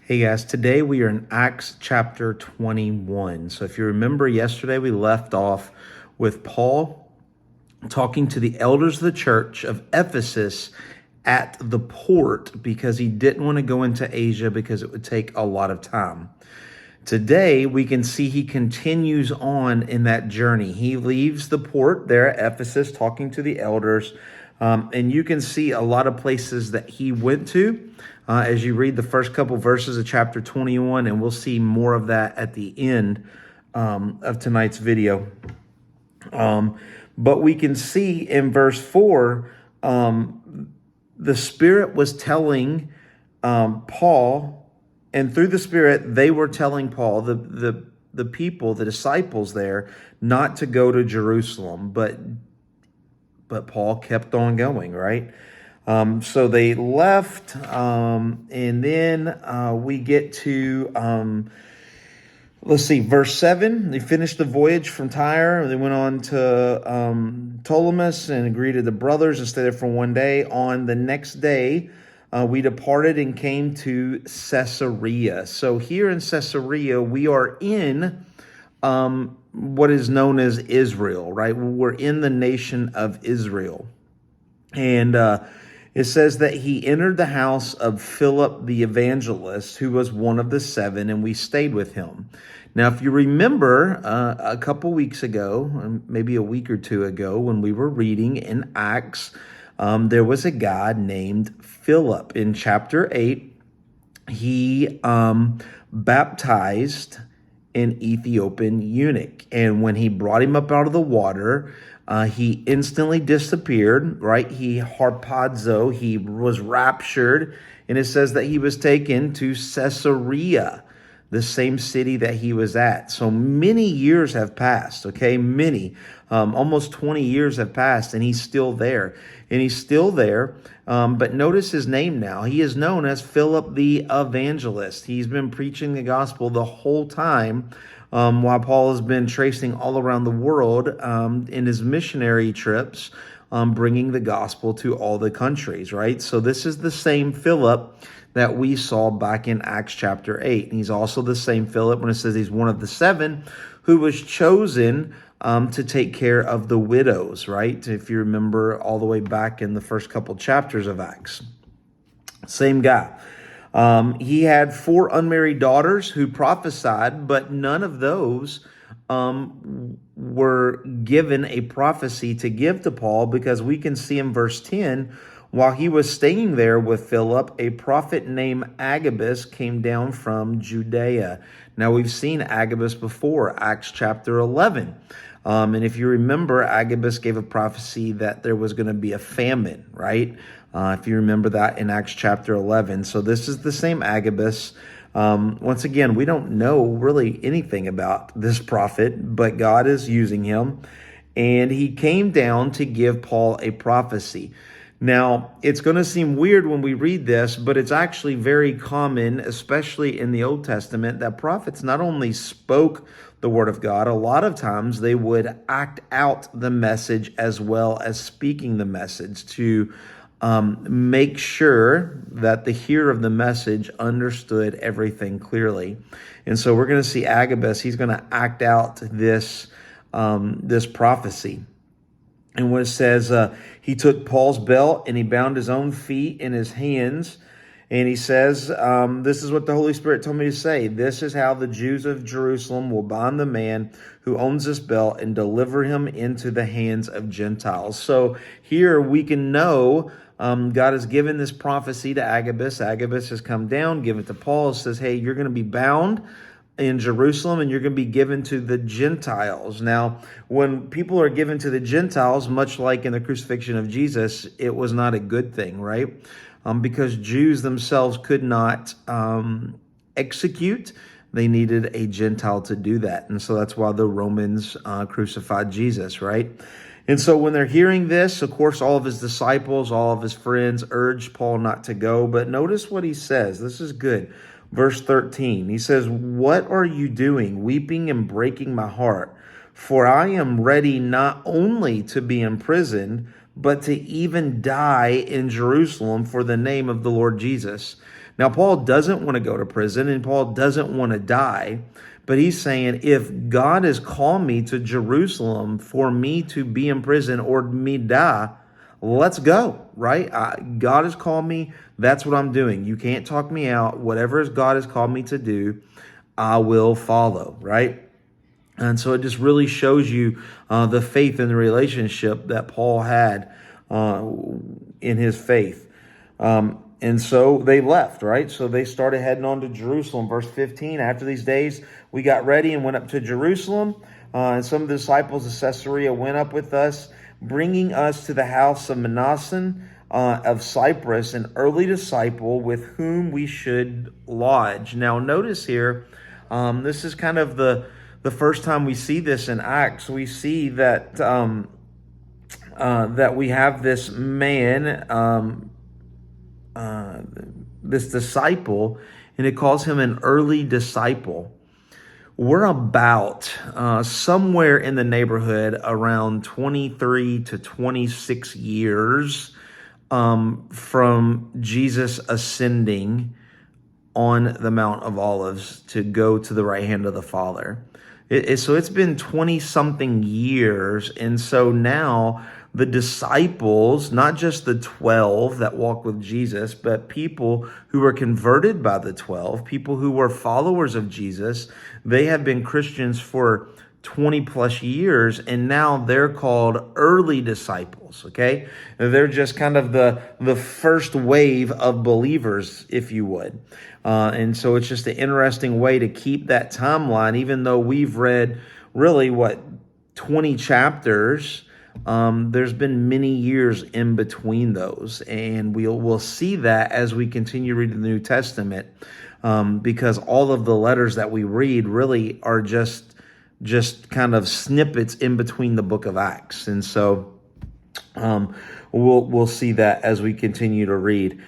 Hey guys, today we are in Acts chapter 21. So if you remember yesterday, we left off with Paul talking to the elders of the church of Ephesus at the port because he didn't want to go into Asia because it would take a lot of time. Today, we can see he continues on in that journey. He leaves the port there at Ephesus talking to the elders. And you can see a lot of places that he went to as you read the first couple verses of chapter 21. And we'll see more of that at the end of tonight's video. But we can see in verse 4, the Spirit was telling Paul, and through the Spirit, they were telling Paul, the people, the disciples there, not to go to Jerusalem, but Paul kept on going, right? So they left, and then we get to, let's see, verse 7. They finished the voyage from Tyre. They went on to Ptolemais and greeted the brothers and stayed there for one day. On the next day, we departed and came to Caesarea. So here in Caesarea, we are in what is known as Israel, right? We're in the nation of Israel. And it says that he entered the house of Philip the evangelist, who was one of the seven, and we stayed with him. Now, if you remember a couple weeks ago, maybe a week or two ago, when we were reading in Acts, there was a guy named Philip. In chapter 8, he baptized an Ethiopian eunuch. And when he brought him up out of the water, he instantly disappeared, right? He harpazo, he was raptured. And it says that he was taken to Caesarea, the same city that he was at. So many years have passed, okay? Almost 20 years have passed, and he's still there. But notice his name now. He is known as Philip the evangelist. He's been preaching the gospel the whole time while Paul has been tracing all around the world in his missionary trips, bringing the gospel to all the countries, right? So this is the same Philip that we saw back in Acts chapter 8. And he's also the same Philip when it says he's one of the seven who was chosen to take care of the widows, right? If you remember all the way back in the first couple chapters of Acts. Same guy. He had 4 unmarried daughters who prophesied, but none of those were given a prophecy to give to Paul, because we can see in verse 10, while he was staying there with Philip, a prophet named Agabus came down from Judea. Now, we've seen Agabus before, Acts chapter 11. And if you remember, Agabus gave a prophecy that there was going to be a famine, right? If you remember that in Acts chapter 11. So this is the same Agabus. Once again, we don't know really anything about this prophet, but God is using him. And he came down to give Paul a prophecy. Now, it's going to seem weird when we read this, but it's actually very common, especially in the Old Testament, that prophets not only spoke the word of God, a lot of times they would act out the message as well as speaking the message to make sure that the hearer of the message understood everything clearly. And so we're going to see Agabus, he's going to act out this prophecy. And when it says he took Paul's belt and he bound his own feet and his hands, and he says, this is what the Holy Spirit told me to say. This is how the Jews of Jerusalem will bind the man who owns this belt and deliver him into the hands of Gentiles. So here we can know God has given this prophecy to Agabus. Agabus has come down, given it to Paul. It says, hey, you're going to be bound in Jerusalem, and you're going to be given to the Gentiles. Now, when people are given to the Gentiles, much like in the crucifixion of Jesus, it was not a good thing, right? Because Jews themselves could not execute. They needed a Gentile to do that. And so that's why the Romans crucified Jesus, right? And so when they're hearing this, of course, all of his disciples, all of his friends urged Paul not to go. But notice what he says. This is good. Verse 13, he says, "What are you doing, weeping and breaking my heart? For I am ready not only to be imprisoned, but to even die in Jerusalem for the name of the Lord Jesus." Now, Paul doesn't want to go to prison and Paul doesn't want to die, but he's saying, if God has called me to Jerusalem for me to be in prison or me die, let's go, right? God has called me. That's what I'm doing. You can't talk me out. Whatever God has called me to do, I will follow, right? And so it just really shows you the faith and the relationship that Paul had in his faith. And so they left, right? So they started heading on to Jerusalem. Verse 15, after these days, we got ready and went up to Jerusalem. And some of the disciples of Caesarea went up with us, bringing us to the house of Manasseh of Cyprus, an early disciple with whom we should lodge. Now, notice here, this is kind of the first time we see this in Acts. We see that that we have this man, this disciple, and it calls him an early disciple. We're about somewhere in the neighborhood around 23 to 26 years from Jesus ascending on the Mount of Olives to go to the right hand of the Father. So it's been 20-something years, and so now the disciples, not just the 12 that walk with Jesus, but people who were converted by the 12, people who were followers of Jesus, they have been Christians for 20 plus years, and now they're called early disciples, okay? They're just kind of the first wave of believers, if you would. And so it's just an interesting way to keep that timeline, even though we've read really, 20 chapters. There's been many years in between those, and we'll see that as we continue reading the New Testament, because all of the letters that we read really are just kind of snippets in between the book of Acts. And so we'll see that as we continue to read.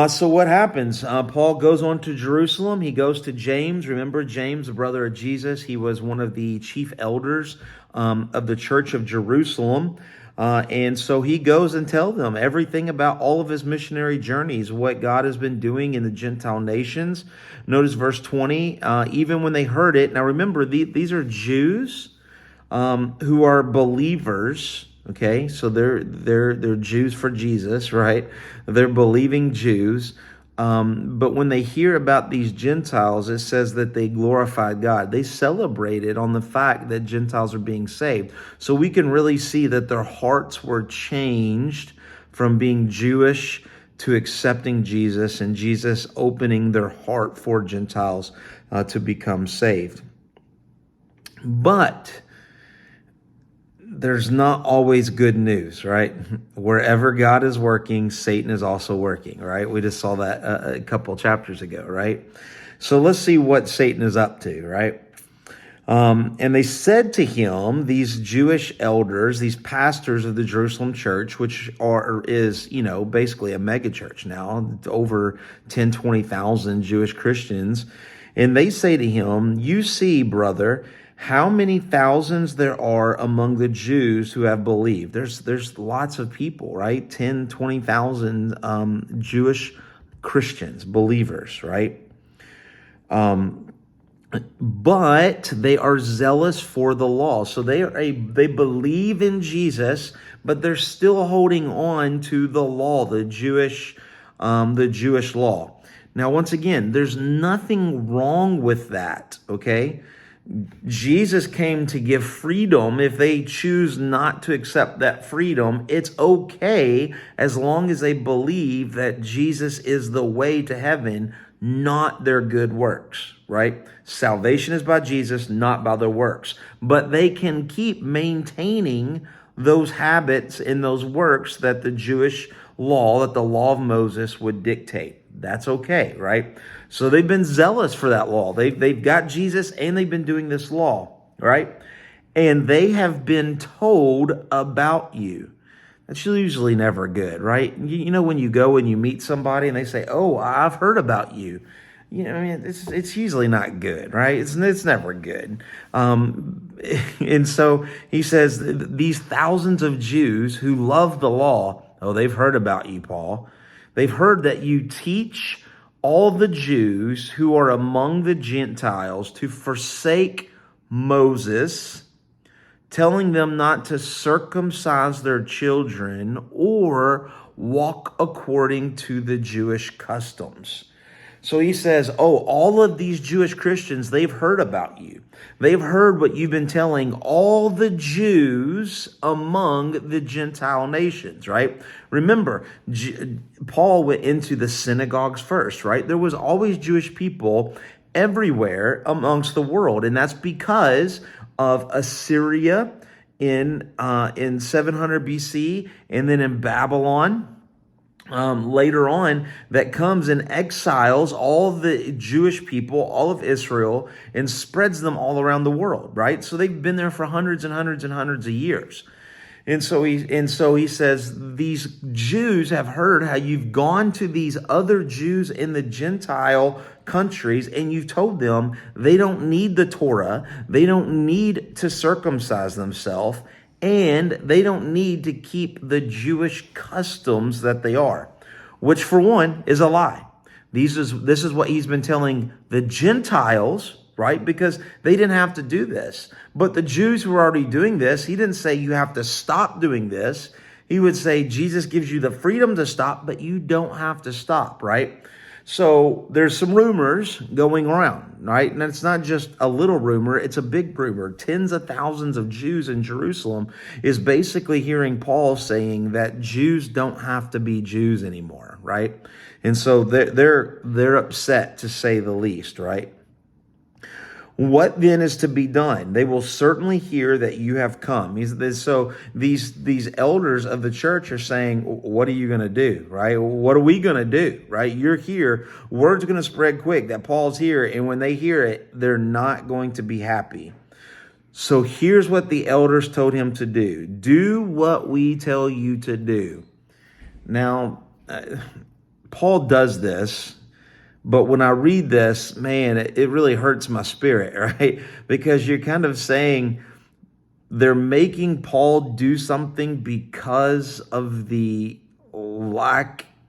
So what happens? Paul goes on to Jerusalem. He goes to James. Remember James, the brother of Jesus? He was one of the chief elders of the church of Jerusalem. And so he goes and tells them everything about all of his missionary journeys, what God has been doing in the Gentile nations. Notice verse 20, even when they heard it. Now remember, these are Jews who are believers. Okay, so they're Jews for Jesus, right? They're believing Jews. But when they hear about these Gentiles, it says that they glorified God. They celebrated on the fact that Gentiles are being saved. So we can really see that their hearts were changed from being Jewish to accepting Jesus, and Jesus opening their heart for Gentiles to become saved. But there's not always good news, right? Wherever God is working, Satan is also working, right? We just saw that a couple chapters ago, right? So let's see what Satan is up to, right? And they said to him, these Jewish elders, these pastors of the Jerusalem church, which is basically a mega church now, over 10, 20,000 Jewish Christians. And they say to him, you see, brother, how many thousands there are among the Jews who have believed. There's lots of people, right? 10, 20,000 Jewish Christians, believers, right? But they are zealous for the law. So they believe in Jesus, but they're still holding on to the law, the Jewish law. Now, once again, there's nothing wrong with that, okay? Jesus came to give freedom. If they choose not to accept that freedom, it's okay as long as they believe that Jesus is the way to heaven, not their good works, right? Salvation is by Jesus, not by their works. But they can keep maintaining those habits and those works that the Jewish law, that the law of Moses would dictate. That's okay, right? So they've been zealous for that law. They've got Jesus and they've been doing this law, right? And they have been told about you. That's usually never good, right? You know, when you go and you meet somebody and they say, oh, I've heard about you. It's usually not good, right? It's never good. And so he says, these thousands of Jews who love the law, oh, they've heard about you, Paul. They've heard that you teach all the Jews who are among the Gentiles to forsake Moses, telling them not to circumcise their children or walk according to the Jewish customs. So he says, oh, all of these Jewish Christians, they've heard about you. They've heard what you've been telling all the Jews among the Gentile nations, right? Remember, Paul went into the synagogues first, right? There was always Jewish people everywhere amongst the world, and that's because of Assyria in 700 BC, and then in Babylon later on, that comes and exiles all the Jewish people, all of Israel, and spreads them all around the world, right? So they've been there for hundreds and hundreds and hundreds of years. And so he says, these Jews have heard how you've gone to these other Jews in the Gentile countries, and you've told them they don't need the Torah, they don't need to circumcise themselves, and they don't need to keep the Jewish customs that they are, which for one is a lie. This is what he's been telling the Gentiles, right? Because they didn't have to do this. But the Jews who were already doing this, he didn't say you have to stop doing this. He would say Jesus gives you the freedom to stop, but you don't have to stop, right? So there's some rumors going around, right? And it's not just a little rumor, it's a big rumor. Tens of thousands of Jews in Jerusalem is basically hearing Paul saying that Jews don't have to be Jews anymore, right? And so they're upset, to say the least, right? What then is to be done? They will certainly hear that you have come. So these elders of the church are saying, what are you going to do, right? What are we going to do, right? You're here. Word's going to spread quick that Paul's here. And when they hear it, they're not going to be happy. So here's what the elders told him to do. Do what we tell you to do. Now, Paul does this. But when I read this, man, it really hurts my spirit, right? Because you're kind of saying they're making Paul do something because of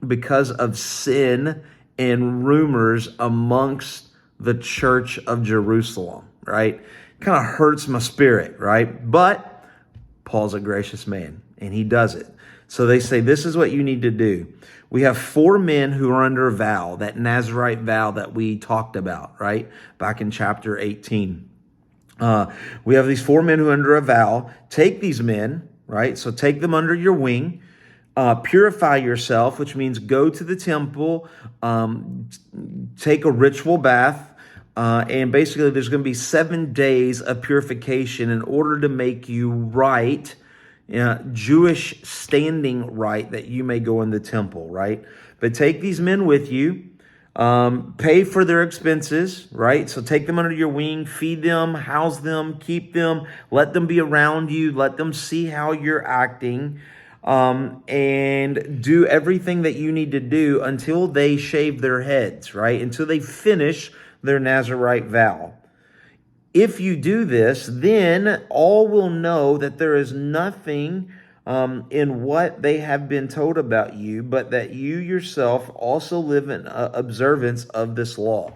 because of sin and rumors amongst the church of Jerusalem, right? Kind of hurts my spirit, right? But Paul's a gracious man, and he does it. So they say, this is what you need to do. We have 4 men who are under a vow, that Nazirite vow that we talked about, right? Back in chapter 18. We have these 4 men who are under a vow. Take these men, right? So take them under your wing. Purify yourself, which means go to the temple, take a ritual bath. And basically there's going to be 7 days of purification in order to make you right, Jewish standing right, that you may go in the temple, right? But take these men with you, pay for their expenses, right? So take them under your wing, feed them, house them, keep them, let them be around you, let them see how you're acting, and do everything that you need to do until they shave their heads, right? Until they finish their Nazirite vow. If you do this, then all will know that there is nothing in what they have been told about you, but that you yourself also live in observance of this law.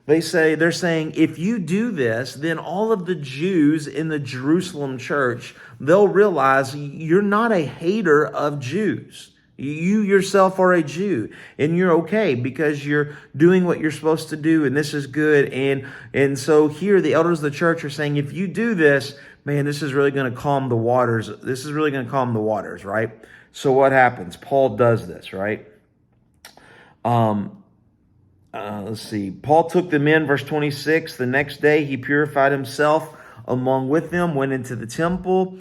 They're saying, if you do this, then all of the Jews in the Jerusalem church, they'll realize you're not a hater of Jews. You yourself are a Jew, and you're okay because you're doing what you're supposed to do, and this is good. And so here the elders of the church are saying, if you do this, man, this is really going to calm the waters. This is really going to calm the waters, right? So what happens? Paul does this, right? Let's see. Paul took them in, verse 26. The next day he purified himself along with them, went into the temple,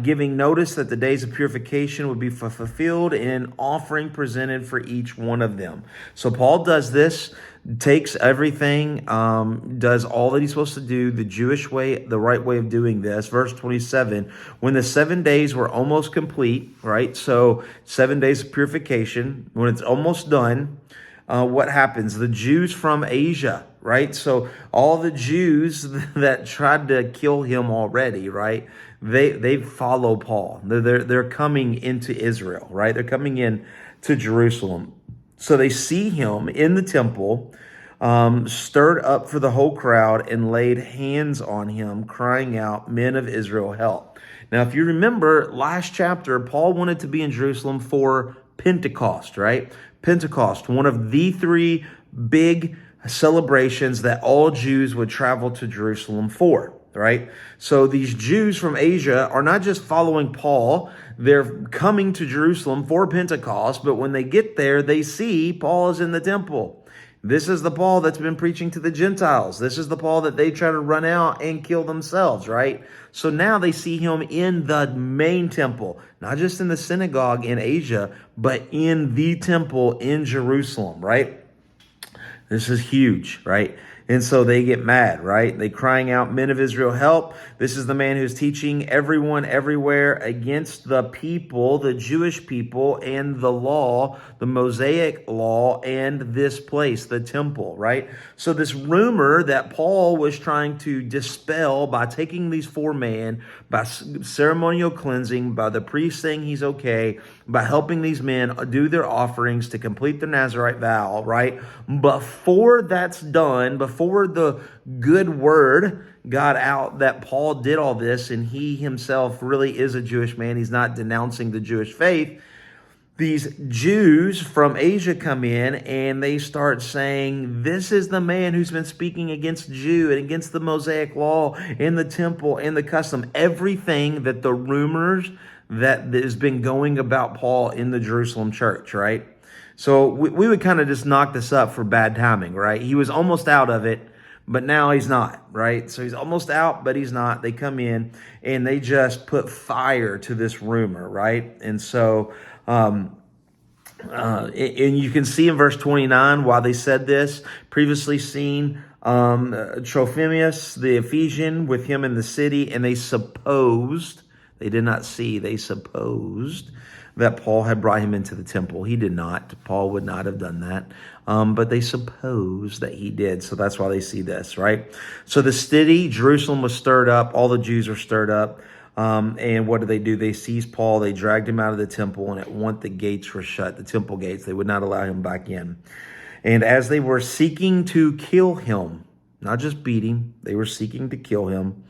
giving notice that the days of purification would be fulfilled and an offering presented for each one of them. So Paul does this, takes everything, does all that he's supposed to do, the Jewish way, the right way of doing this. Verse 27, when the 7 days were almost complete, right? So 7 days of purification, when it's almost done, what happens? The Jews from Asia, right? So all the Jews that tried to kill him already, right? They follow Paul. They're coming into Israel, right? They're coming in to Jerusalem. So they see him in the temple, stirred up for the whole crowd, and laid hands on him, crying out, "Men of Israel, help." Now, if you remember last chapter, Paul wanted to be in Jerusalem for Pentecost, right? Pentecost, one of the three big celebrations that all Jews would travel to Jerusalem for, right? So these Jews from Asia are not just following Paul, they're coming to Jerusalem for Pentecost, but when they get there, they see Paul is in the temple. This is the Paul that's been preaching to the Gentiles. This is the Paul that they try to run out and kill themselves, right? So now they see him in the main temple, not just in the synagogue in Asia, but in the temple in Jerusalem, right? This is huge, right? And so they get mad, right? They crying out, "Men of Israel, help." This is the man who's teaching everyone everywhere against the people, the Jewish people, and the law, the Mosaic law, and this place, the temple, right? So this rumor that Paul was trying to dispel by taking these four men, by ceremonial cleansing, by the priest saying he's okay, by helping these men do their offerings to complete their Nazirite vow, right? Before that's done, before the good word got out that Paul did all this and he himself really is a Jewish man, he's not denouncing the Jewish faith, these Jews from Asia come in and they start saying, this is the man who's been speaking against Jew and against the Mosaic law and the temple and the custom, everything that the rumors that has been going about Paul in the Jerusalem church, right? So we would kind of just knock this up for bad timing, right? He was almost out of it, but now he's not, right? So he's almost out, but he's not. They come in and they just put fire to this rumor, right? And so, and you can see in verse 29 why they said this. Previously seen Trophimus, the Ephesian, with him in the city, and they supposed, they did not see, they supposed that Paul had brought him into the temple. He did not. Paul would not have done that. But they suppose that he did. So that's why they see this, right? So the city, Jerusalem, was stirred up. All the Jews were stirred up. And what do? They seized Paul. They dragged him out of the temple. And at once the gates were shut, the temple gates. They would not allow him back in. And as they were seeking to kill him, not just beat him, they were seeking to kill him,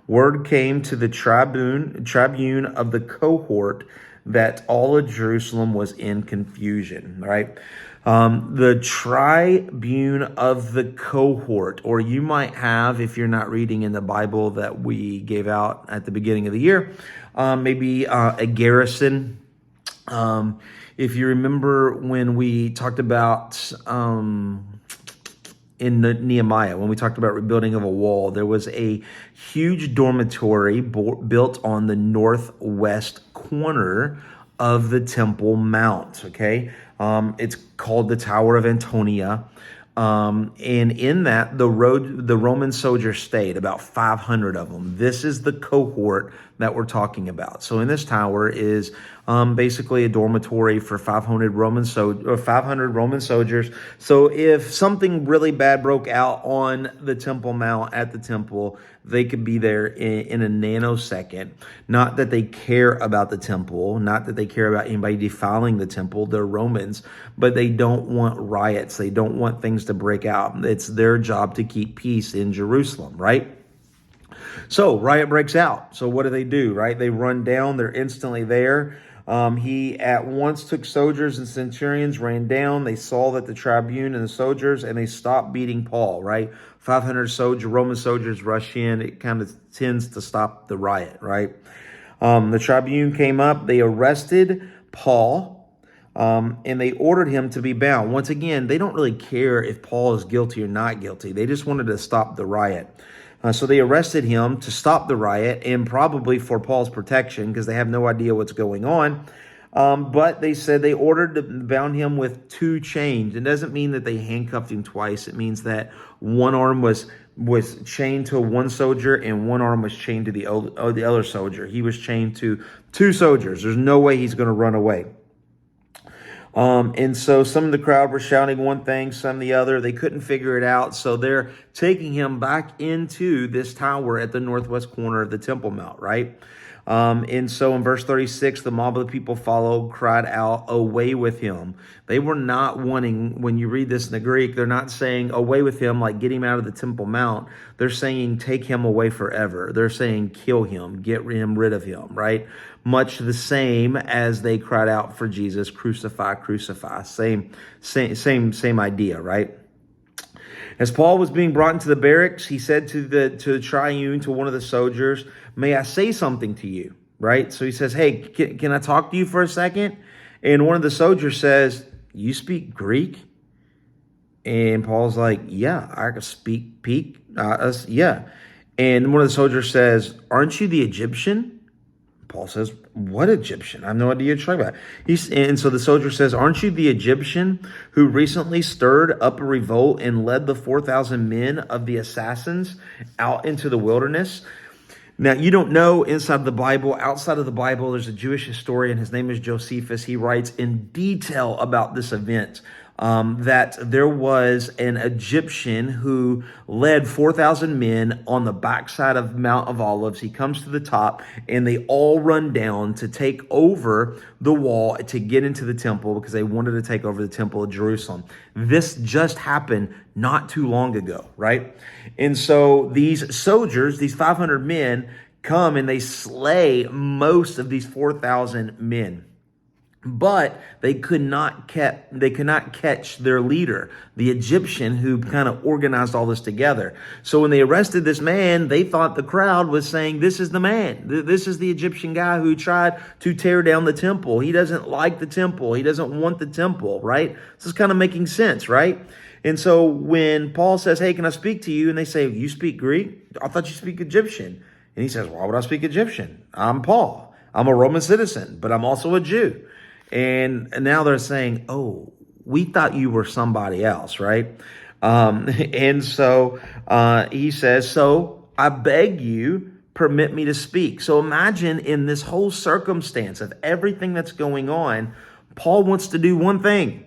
word came to the tribune of the cohort that all of Jerusalem was in confusion, right? The tribune of the cohort, or you might have, if you're not reading in the Bible that we gave out at the beginning of the year, maybe a garrison. If you remember when we talked about in Nehemiah, when we talked about rebuilding of a wall, there was a huge dormitory built on the northwest corner of the Temple Mount, okay? It's called the Tower of Antonia. And in that, the Roman soldiers stayed, about 500 of them. This is the cohort that we're talking about. So in this tower is basically a dormitory for 500 Roman soldiers. So if something really bad broke out on the Temple Mount at the temple, they could be there in a nanosecond. Not that they care about the temple, not that they care about anybody defiling the temple. They're Romans, but they don't want riots. They don't want things to break out. It's their job to keep peace in Jerusalem, right? So riot breaks out. So what do? Right? They run down. They're instantly there. He at once took soldiers and centurions, ran down. They saw that the tribune and the soldiers, and they stopped beating Paul, right? 500 Roman soldiers rush in. It kind of tends to stop the riot, right? The tribune came up. They arrested Paul, and they ordered him to be bound. Once again, they don't really care if Paul is guilty or not guilty. They just wanted to stop the riot. So they arrested him to stop the riot and probably for Paul's protection because they have no idea what's going on. But they said they ordered to bound him with 2 chains. It doesn't mean that they handcuffed him twice. It means that one arm was chained to one soldier and one arm was chained to the other soldier. He was chained to 2 soldiers. There's no way he's going to run away. And so some of the crowd were shouting one thing, some the other. They couldn't figure it out. So they're taking him back into this tower at the northwest corner of the Temple Mount, right? And so in verse 36, the mob of the people followed, cried out, away with him. They were not wanting, when you read this in the Greek, they're not saying away with him, like get him out of the Temple Mount. They're saying take him away forever. They're saying kill him, get him rid of him, right? Much the same as they cried out for Jesus, crucify, crucify. Same idea, right? As Paul was being brought into the barracks, he said to the triune, to one of the soldiers, may I say something to you, right? So he says, hey, can I talk to you for a second? And one of the soldiers says, you speak Greek? And Paul's like, yeah, I can speak yeah. And one of the soldiers says, aren't you the Egyptian? Paul says, what Egyptian? I have no idea what you're talking about. And so the soldier says, aren't you the Egyptian who recently stirred up a revolt and led the 4,000 men of the assassins out into the wilderness? Now, you don't know inside of the Bible. Outside of the Bible, there's a Jewish historian. His name is Josephus. He writes in detail about this event. That there was an Egyptian who led 4,000 men on the backside of Mount of Olives. He comes to the top and they all run down to take over the wall to get into the temple because they wanted to take over the temple of Jerusalem. This just happened not too long ago, right? And so these soldiers, these 500 men, come and they slay most of these 4,000 men. But they could not catch their leader, the Egyptian who kind of organized all this together. So when they arrested this man, they thought the crowd was saying, this is the man. This is the Egyptian guy who tried to tear down the temple. He doesn't like the temple. He doesn't want the temple, right? This is kind of making sense, right? And so when Paul says, hey, can I speak to you? And they say, you speak Greek? I thought you speak Egyptian. And he says, why would I speak Egyptian? I'm Paul. I'm a Roman citizen, but I'm also a Jew. And now they're saying, oh, we thought you were somebody else, right? And so he says, so I beg you, permit me to speak. So imagine in this whole circumstance of everything that's going on, Paul wants to do one thing,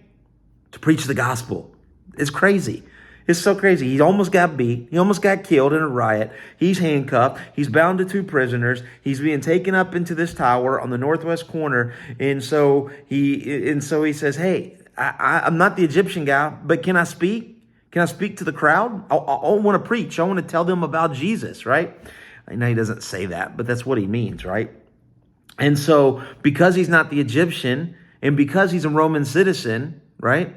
to preach the gospel. It's crazy. It's so crazy. He almost got beat. He almost got killed in a riot. He's handcuffed. He's bound to 2 prisoners. He's being taken up into this tower on the northwest corner. And so he says, hey, I'm not the Egyptian guy, but can I speak? Can I speak to the crowd? I want to preach. I want to tell them about Jesus, right? I know he doesn't say that, but that's what he means, right? And so because he's not the Egyptian and because he's a Roman citizen, right?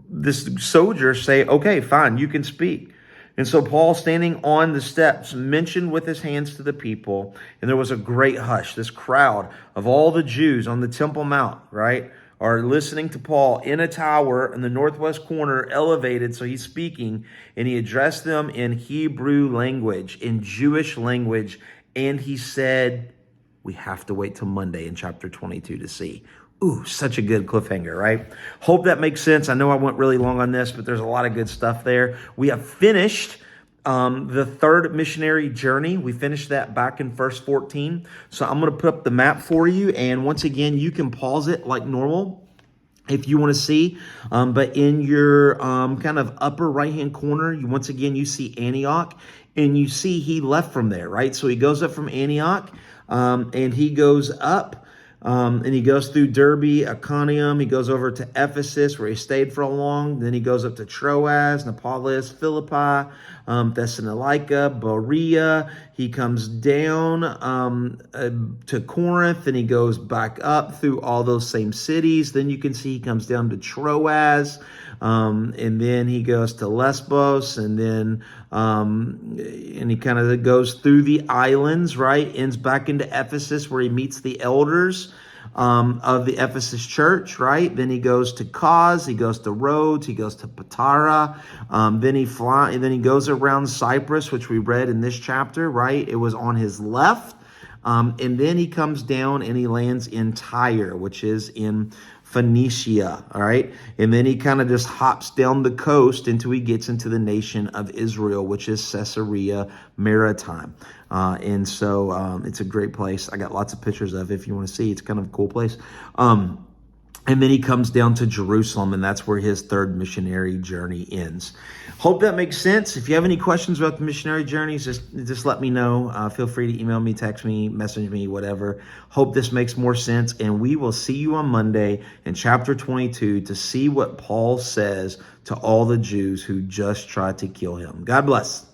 This soldier say, okay, fine, you can speak. And so Paul, standing on the steps, mentioned with his hands to the people, and there was a great hush. This crowd of all the Jews on the Temple Mount, right, are listening to Paul in a tower in the northwest corner, elevated, so he's speaking, and he addressed them in Hebrew language, in Jewish language, and he said, we have to wait till Monday in chapter 22 to see. Ooh, such a good cliffhanger, right? Hope that makes sense. I know I went really long on this, but there's a lot of good stuff there. We have finished the third missionary journey. We finished that back in verse 14. So I'm going to put up the map for you. And once again, you can pause it like normal if you want to see. But in your kind of upper right-hand corner, once again, you see Antioch. And you see he left from there, right? So he goes up from Antioch and he goes up. And he goes through Derbe, Iconium. He goes over to Ephesus, where he stayed for a long. Then he goes up to Troas, Neapolis, Philippi, Thessalonica, Berea. He comes down to Corinth, and he goes back up through all those same cities. Then you can see he comes down to Troas, and then he goes to Lesbos, and then and he kind of goes through the islands, right? Ends back into Ephesus, where he meets the elders of the Ephesus church, right? Then he goes to Cos, he goes to Rhodes, he goes to Patara. Then he goes around Cyprus, which we read in this chapter, right? It was on his left. And then he comes down and he lands in Tyre, which is in Phoenicia, all right? And then he kind of just hops down the coast until he gets into the nation of Israel, which is Caesarea Maritime. And so it's a great place. I got lots of pictures of it if you want to see. It's kind of a cool place. And then he comes down to Jerusalem, and that's where his third missionary journey ends. Hope that makes sense. If you have any questions about the missionary journeys, just let me know. Feel free to email me, text me, message me, whatever. Hope this makes more sense, and we will see you on Monday in chapter 22 to see what Paul says to all the Jews who just tried to kill him. God bless.